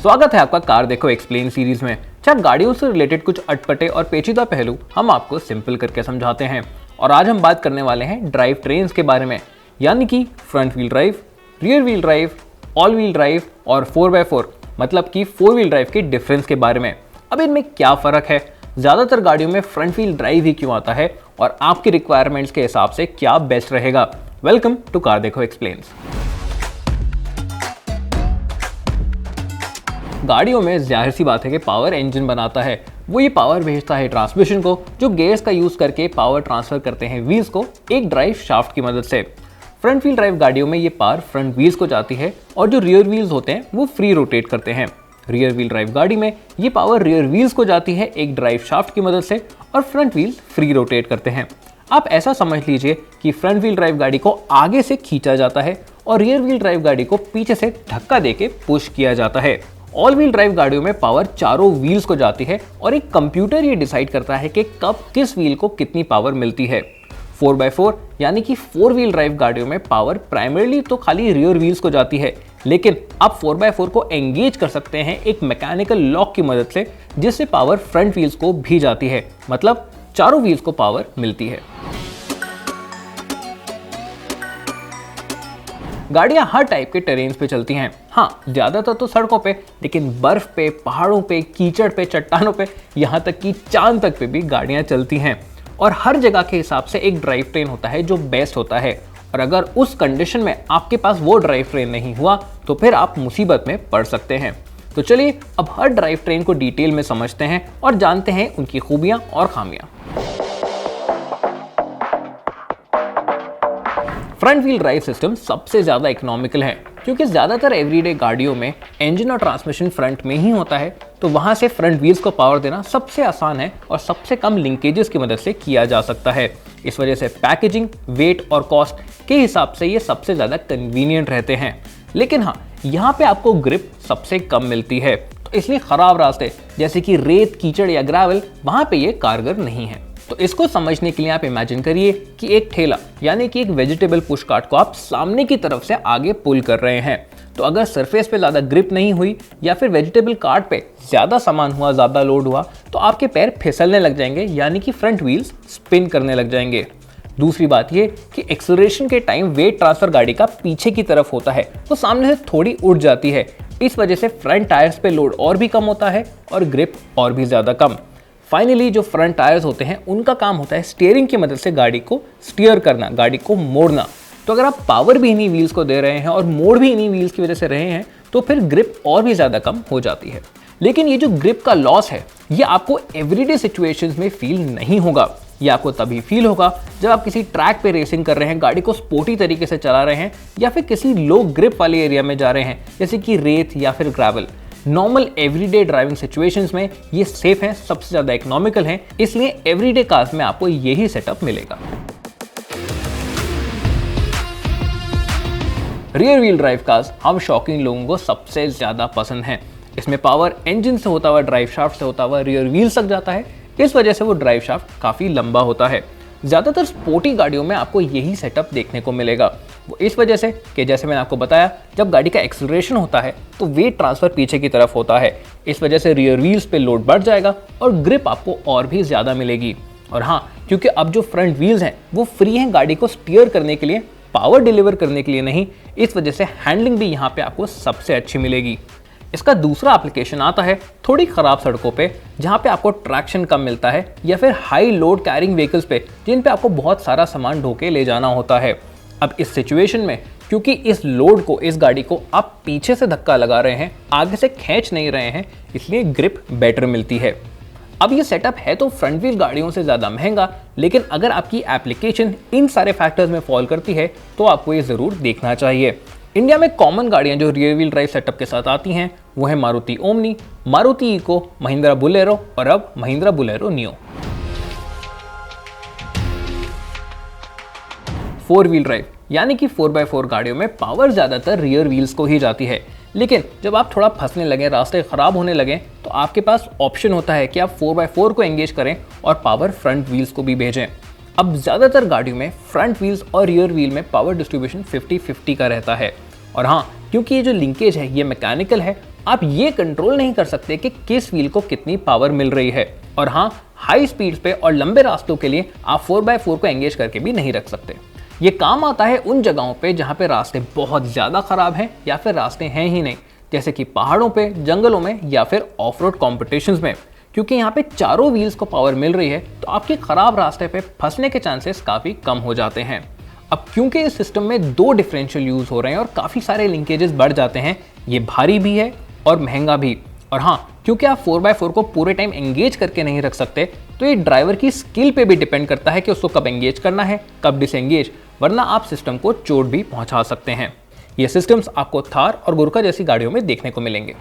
स्वागत है आपका कार देखो एक्सप्लेन सीरीज में, जहाँ गाड़ियों से रिलेटेड कुछ अटपटे और पेचीदा पहलू हम आपको सिंपल करके समझाते हैं। और आज हम बात करने वाले हैं ड्राइव ट्रेन्स के बारे में, यानी कि front wheel drive, rear wheel drive, all wheel drive और 4x4 मतलब कि 4 व्हील ड्राइव के डिफरेंस के बारे में। अब इनमें क्या फ़र्क है, ज़्यादातर गाड़ियों में फ्रंट व्हील ड्राइव ही क्यों आता है और आपकी रिक्वायरमेंट्स के हिसाब से क्या बेस्ट रहेगा। वेलकम टू कार देखो एक्सप्लेन्स। गाड़ियों में जाहिर सी बात है कि पावर इंजन बनाता है, वो ये पावर भेजता है ट्रांसमिशन को, जो गेयर्स का यूज करके पावर ट्रांसफर करते हैं व्हील्स को एक ड्राइव शाफ्ट की मदद से। फ्रंट व्हील ड्राइव गाड़ियों में ये पावर फ्रंट व्हील्स को जाती है और जो रियर व्हील्स होते हैं वो फ्री रोटेट करते हैं। रियर व्हील ड्राइव गाड़ी में ये पावर रियर व्हील्स को जाती है एक ड्राइव शाफ्ट की मदद से और फ्रंट व्हील्स फ्री रोटेट करते हैं। आप ऐसा समझ लीजिए कि फ्रंट व्हील ड्राइव गाड़ी को आगे से खींचा जाता है और रियर व्हील ड्राइव गाड़ी को पीछे से धक्का देके पुश किया जाता है। ऑल व्हील ड्राइव गाड़ियों में पावर चारों व्हील्स को जाती है और एक कंप्यूटर ये डिसाइड करता है कि कब किस व्हील को कितनी पावर मिलती है। 4x4 यानी कि 4 व्हील ड्राइव गाड़ियों में पावर प्राइमरीली तो खाली रियर व्हील्स को जाती है, लेकिन आप 4x4 को एंगेज कर सकते हैं एक मैकेनिकल लॉक की मदद से, जिससे पावर फ्रंट व्हील्स को भी जाती है, मतलब चारों व्हील्स को पावर मिलती है। गाड़ियां हर टाइप के टेरेन्स पे चलती हैं, हाँ ज़्यादातर तो सड़कों पे, लेकिन बर्फ पे, पहाड़ों पे, कीचड़ पे, चट्टानों पे, यहाँ तक कि चांद तक पे भी गाड़ियां चलती हैं। और हर जगह के हिसाब से एक ड्राइव ट्रेन होता है जो बेस्ट होता है, और अगर उस कंडीशन में आपके पास वो ड्राइव ट्रेन नहीं हुआ तो फिर आप मुसीबत में पड़ सकते हैं। तो चलिए अब हर ड्राइव ट्रेन को डिटेल में समझते हैं और जानते हैं उनकी खूबियाँ और खामियाँ। फ्रंट व्हील ड्राइव सिस्टम सबसे ज़्यादा इकोनॉमिकल है, क्योंकि ज़्यादातर एवरीडे गाड़ियों में इंजन और ट्रांसमिशन फ्रंट में ही होता है, तो वहाँ से फ्रंट व्हील्स को पावर देना सबसे आसान है और सबसे कम लिंकेजेस की मदद से किया जा सकता है। इस वजह से पैकेजिंग, वेट और कॉस्ट के हिसाब से ये सबसे ज़्यादा कन्वीनियंट रहते हैं। लेकिन हाँ, यहाँ पे आपको ग्रिप सबसे कम मिलती है, तो इसलिए ख़राब रास्ते जैसे कि रेत, कीचड़ या ग्रेवल, वहाँ पे ये कारगर नहीं है। तो इसको समझने के लिए आप इमेजिन करिए कि एक ठेला यानी कि एक वेजिटेबल पुश कार्ट को आप सामने की तरफ से आगे पुल कर रहे हैं। तो अगर सरफेस पे ज़्यादा ग्रिप नहीं हुई या फिर वेजिटेबल कार्ट पे ज़्यादा सामान हुआ, ज़्यादा लोड हुआ, तो आपके पैर फिसलने लग जाएंगे, यानी कि फ्रंट व्हील्स स्पिन करने लग जाएंगे। दूसरी बात ये कि एक्सेलरेशन के टाइम वेट ट्रांसफर गाड़ी का पीछे की तरफ होता है, वो सामने से थोड़ी उड़ जाती है। इस वजह से फ्रंट टायर्स पे लोड और भी कम होता है और ग्रिप और भी ज़्यादा कम। फाइनली जो फ्रंट टायर्स होते हैं उनका काम होता है स्टीयरिंग की मदद से गाड़ी को स्टीयर करना, गाड़ी को मोड़ना। तो अगर आप पावर भी इन्हीं व्हील्स को दे रहे हैं और मोड़ भी इन्हीं व्हील्स की वजह से रहे हैं, तो फिर ग्रिप और भी ज़्यादा कम हो जाती है। लेकिन ये जो ग्रिप का लॉस है, ये आपको एवरीडे सिचुएशंस में फील नहीं होगा। ये आपको तभी फील होगा जब आप किसी ट्रैक पे रेसिंग कर रहे हैं, गाड़ी को स्पोर्टी तरीके से चला रहे हैं, या फिर किसी लो ग्रिप वाले एरिया में जा रहे हैं, जैसे कि रेत या फिर gravel. Normal everyday driving situations में ये सेफ हैं, सबसे ज़्यादा इकोनॉमिकल हैं, इसलिए एवरीडे कार्स में आपको यही सेटअप मिलेगा। रियर व्हील ड्राइव कार्स हम शौकीन लोगों को सबसे ज़्यादा पसंद हैं। इसमें पावर इंजन से होता हुआ ड्राइव शाफ्ट से होता हुआ रियर व्हील्स तक जाता है, इस वजह से वो ड्राइव शाफ्ट काफ़ी लंबा होता है। ज़्यादातर स्पोर्टी गाड़ियों में आपको यही सेटअप देखने को मिलेगा। वो इस वजह से कि जैसे मैंने आपको बताया, जब गाड़ी का एक्सेलरेशन होता है तो वेट ट्रांसफर पीछे की तरफ होता है, इस वजह से रियर व्हील्स पे लोड बढ़ जाएगा और ग्रिप आपको और भी ज़्यादा मिलेगी। और हाँ, क्योंकि अब जो फ्रंट व्हील्स हैं वो फ्री हैं गाड़ी को स्टीयर करने के लिए, पावर डिलीवर करने के लिए नहीं, इस वजह से हैंडलिंग भी यहाँ पे आपको सबसे अच्छी मिलेगी। इसका दूसरा एप्लीकेशन आता है थोड़ी ख़राब सड़कों पे, जहाँ पे आपको ट्रैक्शन कम मिलता है, या फिर हाई लोड कैरिंग व्हीकल्स पे, जिन पे आपको बहुत सारा सामान ढोके ले जाना होता है। अब इस सिचुएशन में क्योंकि इस लोड को, इस गाड़ी को आप पीछे से धक्का लगा रहे हैं, आगे से खींच नहीं रहे हैं, इसलिए ग्रिप बेटर मिलती है। अब ये सेटअप है तो फ्रंट व्हील गाड़ियों से ज़्यादा महंगा, लेकिन अगर आपकी एप्लीकेशन इन सारे फैक्टर्स में फॉल करती है तो आपको ये ज़रूर देखना चाहिए। इंडिया में कॉमन गाड़ियां जो रियर व्हील ड्राइव सेटअप के साथ आती हैं वो है Maruti Omni, Maruti Eeco, Mahindra Bolero और अब Mahindra Bolero Neo. 4 wheel drive यानी कि 4x4 गाड़ियों में पावर ज़्यादातर रियर व्हील्स को ही जाती है, लेकिन जब आप थोड़ा फंसने लगें, रास्ते ख़राब होने लगें, तो आपके पास ऑप्शन होता है कि आप 4x4 को एंगेज करें और पावर फ्रंट व्हील्स को भी भेजें। अब ज़्यादातर गाड़ियों में फ्रंट व्हील्स और रियर व्हील में पावर डिस्ट्रीब्यूशन 50-50 का रहता है। और हाँ, क्योंकि ये जो लिंकेज है ये मैकेनिकल है, आप ये कंट्रोल नहीं कर सकते कि किस व्हील को कितनी पावर मिल रही है। और हाँ, हाई स्पीड पे और लंबे रास्तों के लिए आप 4x4 को एंगेज करके भी नहीं रख सकते। ये काम आता है उन जगहों पे जहाँ पे रास्ते बहुत ज़्यादा खराब हैं या फिर रास्ते हैं ही नहीं, जैसे कि पहाड़ों पे, जंगलों में या फिर ऑफ रोड कॉम्पिटिशन्स में। क्योंकि यहाँ पे चारों व्हील्स को पावर मिल रही है तो आपके खराब रास्ते पे फंसने के चांसेस काफ़ी कम हो जाते हैं। अब क्योंकि इस सिस्टम में 2 डिफरेंशियल यूज़ हो रहे हैं और काफ़ी सारे लिंकेजेस बढ़ जाते हैं, ये भारी भी है और महंगा भी। और हाँ, क्योंकि आप 4x4 को पूरे टाइम एंगेज करके नहीं रख सकते, तो ये ड्राइवर की स्किल पे भी डिपेंड करता है कि उसको कब एंगेज करना है, कब डिसएंगेज, वरना आप सिस्टम को चोट भी पहुंचा सकते हैं। ये सिस्टम्स आपको थार और गुरका जैसी गाड़ियों में देखने को मिलेंगे।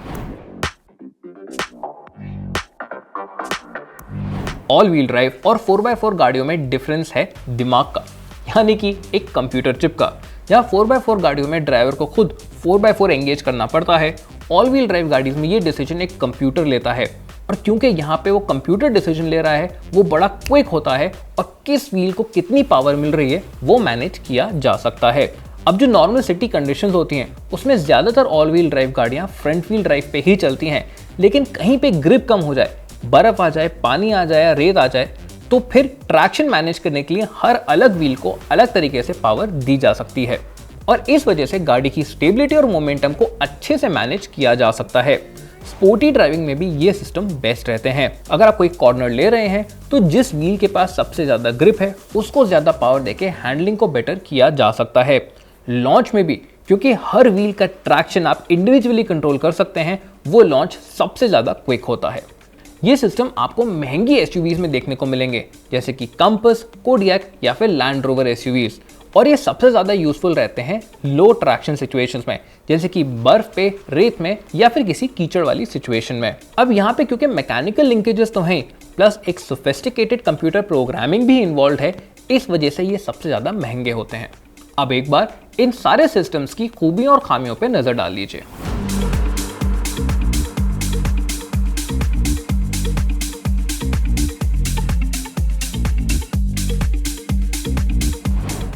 ऑल व्हील ड्राइव और 4x4 गाड़ियों में डिफरेंस है दिमाग का, यानी कि एक कंप्यूटर चिप का। जहाँ 4x4 गाड़ियों में ड्राइवर को खुद 4x4 एंगेज करना पड़ता है, ऑल व्हील ड्राइव गाड़ीज में ये डिसीजन एक कंप्यूटर लेता है। और क्योंकि यहाँ पे वो कंप्यूटर डिसीजन ले रहा है, वो बड़ा क्विक होता है और किस व्हील को कितनी पावर मिल रही है वो मैनेज किया जा सकता है। अब जो नॉर्मल सिटी कंडीशंस होती हैं उसमें ज़्यादातर ऑल व्हील ड्राइव गाड़ियाँ फ्रंट व्हील ड्राइव पे ही चलती हैं, लेकिन कहीं पे ग्रिप कम हो जाए, बर्फ आ जाए, पानी आ जाए, रेत आ जाए, तो फिर ट्रैक्शन मैनेज करने के लिए हर अलग व्हील को अलग तरीके से पावर दी जा सकती है और इस वजह से गाड़ी की स्टेबिलिटी और मोमेंटम को अच्छे से मैनेज किया जा सकता है। स्पोर्टी ड्राइविंग में भी ये सिस्टम बेस्ट रहते हैं। अगर आप कोई कॉर्नर ले रहे हैं तो जिस व्हील के पास सबसे ज़्यादा ग्रिप है उसको ज़्यादा पावर देके हैंडलिंग को बेटर किया जा सकता है। लॉन्च में भी क्योंकि हर व्हील का ट्रैक्शन आप इंडिविजुअली कंट्रोल कर सकते हैं, वो लॉन्च सबसे ज़्यादा क्विक होता है। ये सिस्टम आपको महंगी एसयूवीज में देखने को मिलेंगे, जैसे कि कंपस, कोडियक या फिर लैंड रोवर एसयूवीज। और ये सबसे ज़्यादा यूजफुल रहते हैं लो ट्रैक्शन सिचुएशंस में, जैसे कि बर्फ पे, रेत में या फिर किसी कीचड़ वाली सिचुएशन में। अब यहाँ पे क्योंकि मैकेनिकल लिंकेजेस तो हैं, प्लस एक सोफिस्टिकेटेड कंप्यूटर प्रोग्रामिंग भी इन्वॉल्व है, इस वजह से ये सबसे ज़्यादा महंगे होते हैं। अब एक बार इन सारे सिस्टम्स की खूबियों और खामियों पर नज़र डाल लीजिए।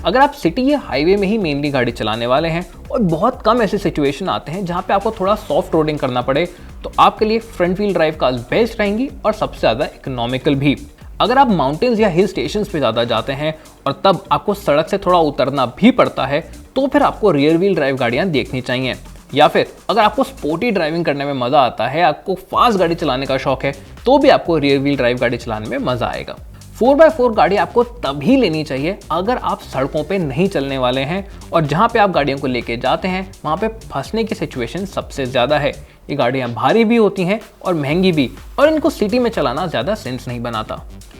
अगर आप सिटी या हाईवे में ही मेनली गाड़ी चलाने वाले हैं और बहुत कम ऐसे सिचुएशन आते हैं जहां पे आपको थोड़ा सॉफ्ट रोडिंग करना पड़े, तो आपके लिए front wheel drive cars best रहेंगी और सबसे ज़्यादा इकोनॉमिकल भी। अगर आप माउंटेन्स या हिल स्टेशंस पे ज़्यादा जाते हैं और तब आपको सड़क से थोड़ा उतरना भी पड़ता है, तो फिर आपको रियर व्हील ड्राइव गाड़ियाँ देखनी चाहिए। या फिर अगर आपको स्पोर्टी ड्राइविंग करने में मज़ा आता है, आपको फास्ट गाड़ी चलाने का शौक है, तो भी आपको रियर व्हील ड्राइव गाड़ी चलाने में मज़ा आएगा। 4x4 गाड़ी आपको तभी लेनी चाहिए अगर आप सड़कों पे नहीं चलने वाले हैं और जहाँ पे आप गाड़ियों को लेके जाते हैं वहाँ पे फंसने की सिचुएशन सबसे ज़्यादा है। ये गाड़ियाँ भारी भी होती हैं और महंगी भी, और इनको सिटी में चलाना ज़्यादा सेंस नहीं बनाता।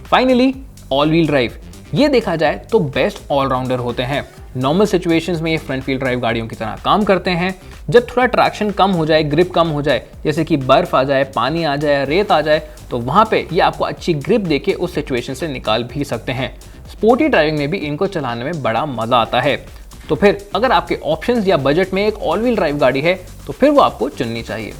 फाइनली, ऑल व्हील ड्राइव ये देखा जाए तो बेस्ट ऑलराउंडर होते हैं। नॉर्मल सिचुएशंस में ये फ्रंट व्हील ड्राइव गाड़ियों की तरह काम करते हैं। जब थोड़ा ट्रैक्शन कम हो जाए, ग्रिप कम हो जाए, जैसे कि बर्फ आ जाए, पानी आ जाए, रेत आ जाए, तो वहाँ पे ये आपको अच्छी ग्रिप देके उस सिचुएशन से निकाल भी सकते हैं। स्पोर्टी ड्राइविंग में भी इनको चलाने में बड़ा मज़ा आता है। तो फिर अगर आपके ऑप्शंस या बजट में एक ऑल व्हील ड्राइव गाड़ी है तो फिर वो आपको चुननी चाहिए।